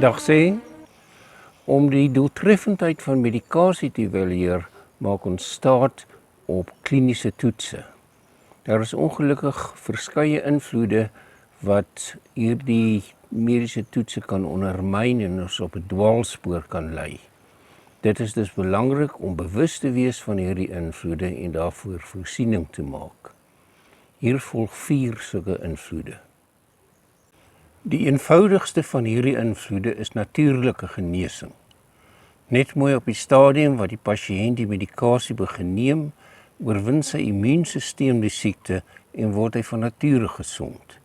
Dag sê, om die doeltreffendheid van medikasie te evalueer, maak ons staat op kliniese toetse. Daar is ongelukkig verskeie invloede wat hierdie mediese toetse kan ondermyn en ons op 'n dwaalspoor kan lei. Dit is dus belangrik om bewus te wees van hierdie invloede en daarvoor voorsiening te maak. Hier volg 4 sulke invloede. Die eenvoudigste van hierdie invloede is natuurlike genesing. Net mooi op die stadium wat die pasiënt die medikasie begin neem, oorwin sy immuunstelsel die siekte en word hy van nature gesond.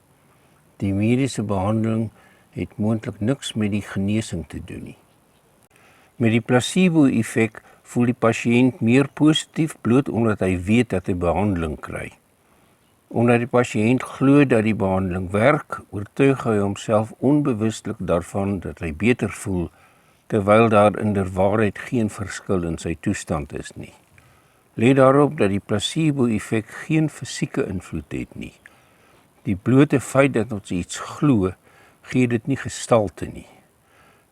Die mediese behandeling het moontlik niks met die genesing te doen nie. Met die placebo-effek voel die pasiënt meer positief bloot omdat hy weet dat hy behandeling kry. Omdat die pasiënt glo dat die behandeling werk, oortuig hy homself onbewustelik daarvan dat hy beter voel, terwyl daar inderwaarheid geen verskil in sy toestand is nie. Let daarop dat die placebo-effek geen fisieke invloed het nie. Die blote feit dat ons iets glo, gee dit nie gestalte nie.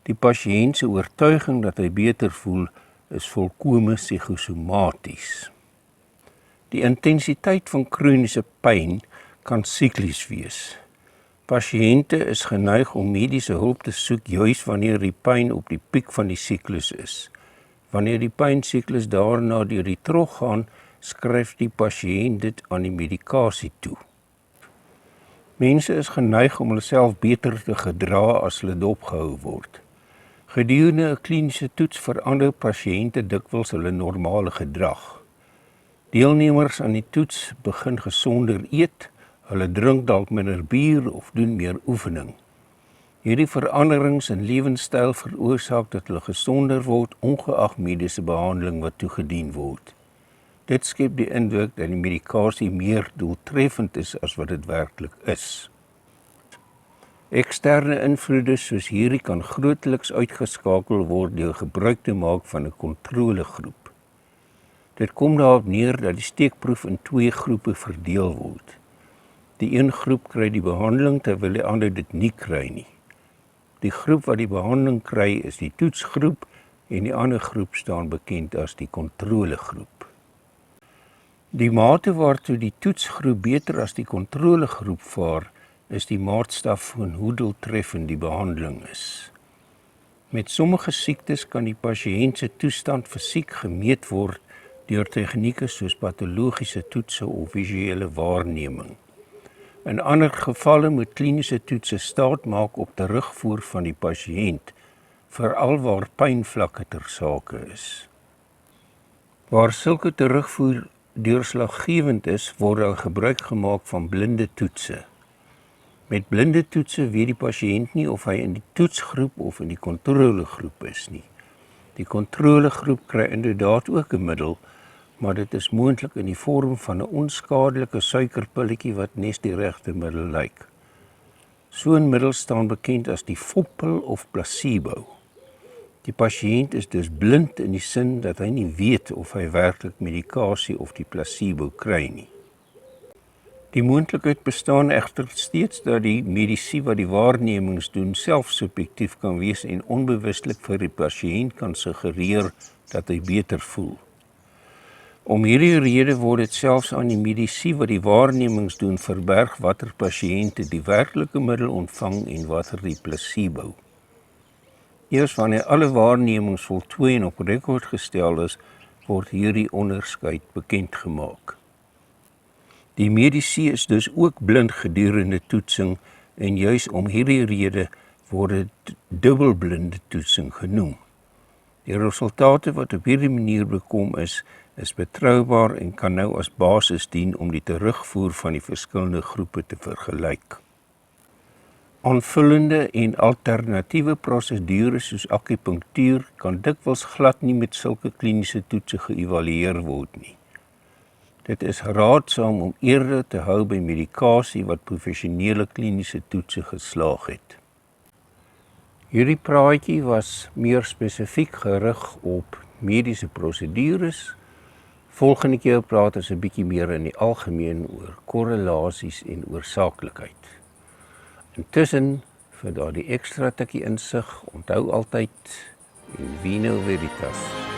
Die pasiënt se oortuiging dat hy beter voel, is volkome psigosomaties. Die intensiteit van kroniese pyn kan siklies wees. Pasiënte is geneig om mediese hulp te soek juis wanneer die pyn op die piek van die siklus is. Wanneer die pynsiklus daarna deur die trog gaan, skryf die pasiënt dit aan die medikasie toe. Mense is geneig om hulself beter te gedra as hulle dopgehou word. Gedurende 'n kliniese toets verander pasiënte dikwels hulle normale gedrag. Deelnemers aan die toets begin gesonder eet, hulle drink dalk minder bier of doen meer oefening. Hierdie veranderings in lewenstyl veroorsaak dat hulle gesonder word, ongeag mediese behandeling wat toegedien word. Dit skep die indruk dat die medikasie meer doeltreffend is as wat dit werklik is. Eksterne invloede soos hierdie kan grootliks uitgeskakel word deur gebruik te maak van 'n kontrolegroep. Dit kom daarop neer dat die steekproef in 2 groepe verdeel word. Die een groep kry die behandeling terwyl die ander dit nie kry nie. Die groep wat die behandeling kry is die toetsgroep en die ander groep staan bekend as die kontrolegroep. Die mate waartoe die toetsgroep beter as die kontrolegroep vaar, is die maatstaf van hoe doeltreffend die behandeling is. Met sommige siektes kan die pasiënt se toestand fisiek gemeet word deur tegnieke soos patologiese toetse of visuele waarneming. In ander gevalle moet kliniese toetse staat maak op terugvoer van die pasiënt, veral waar pynvlakke ter sake is. Waar sulke terugvoer deurslaggewend is, word daar gebruik gemaak van blinde toetse. Met blinde toetse weet die pasiënt nie of hy in die toetsgroep of in die kontrolegroep is nie. Die kontrolegroep kry inderdaad ook 'n middel, maar dit is moontlik in die vorm van 'n onskadelike suikerpilletjie wat nes die regte middel lyk. So 'n middel staan bekend as die foppel of placebo. Die pasiënt is dus blind in die sin dat hy nie weet of hy werklik medikasie of die placebo kry nie. Die moontlikheid bestaan egter steeds dat die medisyne wat die waarnemings doen self subjektief kan wees en onbewustelik vir die pasiënt kan suggereer dat hy beter voel. Om hierdie rede word dit selfs aan die medisyne wat die waarnemings doen verberg watter pasiënte die werklike middel ontvang en watter die placebo. Eers wanneer alle waarnemings voltooi en op rekord gestel is, word hierdie onderskeid bekend gemaak. Die medisyne is dus ook blind gedurende toetsing en juis om hierdie rede word dit dubbelblinde toetsing genoem. Die resultate wat op hierdie manier bekom is betroubaar en kan nou as basis dien om die terugvoer van die verskillende groepe te vergelyk. Aanvullende en alternatiewe prosedures soos akupunktuur kan dikwels glad nie met sulke kliniese toetse geëvalueer word nie. Dit is raadsaam om eerder te hou by medikasie wat professionele kliniese toetse geslaag het. Hierdie praatjie was meer spesifiek gerig op mediese prosedures. Volgende keer praat ons 'n bietjie meer in die algemeen oor korrelasies en oorsaaklikheid. Intussen vir daardie ekstra tikkie insig. Onthou altyd, in vino veritas.